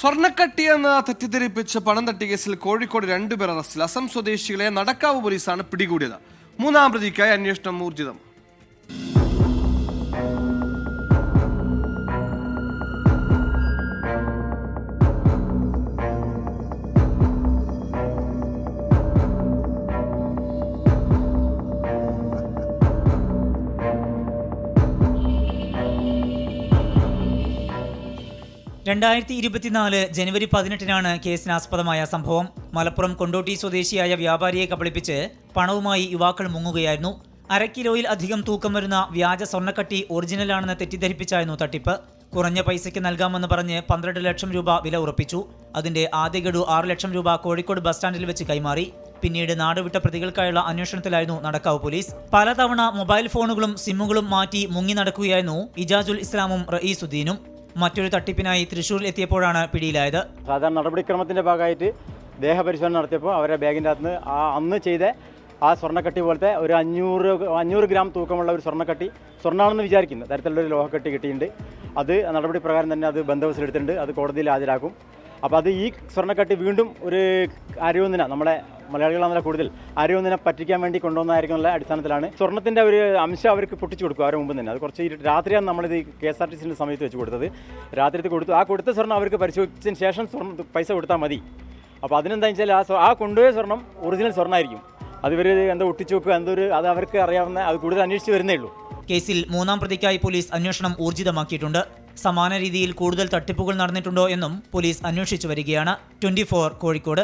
സ്വർണ്ണക്കട്ടിയെന്ന് തെറ്റിദ്ധരിപ്പിച്ച് പണം തട്ടിയ കേസിൽ കോഴിക്കോട് 2 പേർ അറസ്റ്റിൽ. അസം സ്വദേശികളെ നടക്കാവ് പോലീസാണ് പിടികൂടിയത്. 3-ാം പ്രതിക്കായി അന്വേഷണം ഊർജിതം. ജനുവരി 18-നാണ് കേസിനാസ്പദമായ സംഭവം. മലപ്പുറം കൊണ്ടോട്ടി സ്വദേശിയായ വ്യാപാരിയെ കബളിപ്പിച്ച് പണവുമായി യുവാക്കൾ മുങ്ങുകയായിരുന്നു. 1/2 കിലോയിൽ അധികം തൂക്കം വരുന്ന വ്യാജ സ്വർണ്ണക്കട്ടി ഒറിജിനലാണെന്ന് തെറ്റിദ്ധരിപ്പിച്ചായിരുന്നു തട്ടിപ്പ്. കുറഞ്ഞ പൈസയ്ക്ക് നൽകാമെന്ന് പറഞ്ഞ് 12 ലക്ഷം രൂപ വില ഉറപ്പിച്ചു. അതിന്റെ ആദ്യ ഗഡു 6 ലക്ഷം രൂപ കോഴിക്കോട് ബസ് സ്റ്റാൻഡിൽ വെച്ച് കൈമാറി. പിന്നീട് നാടുവിട്ട പ്രതികൾക്കായുള്ള അന്വേഷണത്തിലായിരുന്നു നടക്കാവ് പോലീസ്. പലതവണ മൊബൈൽ ഫോണുകളും സിമ്മുകളും മാറ്റി മുങ്ങി നടക്കുകയായിരുന്നു ഇജാസുൽ ഇസ്ലാമും റയീസുദ്ദീനും. മറ്റൊരു തട്ടിപ്പിനായി തൃശ്ശൂരിൽ എത്തിയപ്പോഴാണ് പിടിയിലായത്. സാധാരണ നടപടിക്രമത്തിന്റെ ഭാഗമായിട്ട് ദേഹപരിശോധന നടത്തിയപ്പോൾ അവരുടെ ബാഗിൻ്റെ അകത്ത് അന്ന് ചെയ്ത ആ സ്വർണ്ണക്കട്ടി പോലത്തെ ഒരു 500 ഗ്രാം തൂക്കമുള്ള ഒരു സ്വർണ്ണമാണെന്ന് വിചാരിക്കുന്ന തരത്തിലുള്ളൊരു ലോഹക്കട്ടി കിട്ടിയിട്ടുണ്ട്. അത് നടപടി പ്രകാരം തന്നെ അത് ബന്ധവസിലെടുത്തിട്ടുണ്ട്. അത് കോടതിയിൽ ഹാജരാക്കും. അപ്പോൾ അത് ഈ സ്വർണ്ണക്കട്ടി വീണ്ടും ഒരു ആരോപണ നമ്മളെ മലയാളികളാണെന്നല്ല കൂടുതൽ ആരോപണ പറ്റിക്കാൻ വേണ്ടി കൊണ്ടുവന്നായിരിക്കുന്നുള്ള അടിസ്ഥാനത്തിലാണ് സ്വർണ്ണത്തിൻ്റെ ഒരു അംശം അവർക്ക് പൊട്ടിച്ചു കൊടുക്കും. അവരുടെ മുമ്പ് തന്നെ അത് കുറച്ച് രാത്രിയാണ് നമ്മളിത് KSRTCൻ്റെ സമയത്ത് വെച്ച് കൊടുത്തത്. രാത്രി കൊടുത്തു. ആ കൊടുത്ത സ്വർണ്ണം അവർക്ക് പരിശോധിച്ചതിന് ശേഷം പൈസ കൊടുത്താൽ മതി. അപ്പോൾ അതിനെന്താ വെച്ചാൽ ആ കൊണ്ടുപോയ സ്വർണ്ണം ഒറിജിനൽ സ്വർണ്ണമായിരിക്കും. അത് ഇവർ എന്തോ ഒട്ടിച്ചു വെക്കുക അത് അവർക്ക് അറിയാവുന്ന അത് കൂടുതൽ അന്വേഷിച്ച് വരുന്നേ ഉള്ളൂ. കേസിൽ 3-ാം പ്രതിക്കായി പോലീസ് അന്വേഷണം ഊർജിതമാക്കിയിട്ടുണ്ട്. സമാന രീതിയിൽ കൂടുതൽ തട്ടിപ്പുകൾ നടന്നിട്ടുണ്ടോ എന്നും പോലീസ് അന്വേഷിച്ചു വരികയാണ്. 24 കോഴിക്കോട്.